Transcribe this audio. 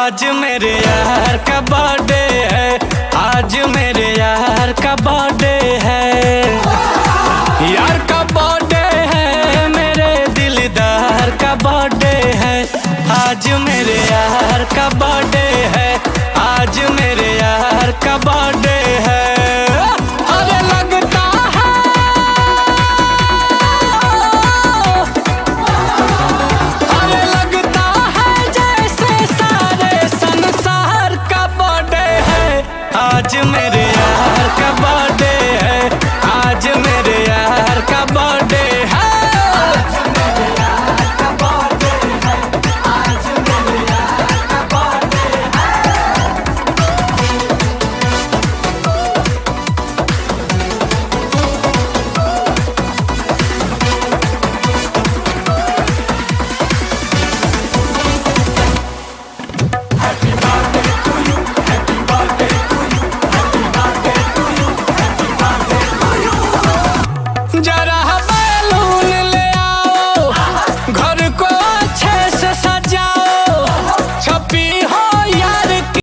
आज मेरे यार का बर्थडे है, आज मेरे यार का बर्थडे है। यार का बर्थडे है, मेरे दिलदार का बर्थडे है। आज मेरे यार का बर्थडे है, आज मेरे यार का बर्थडे है।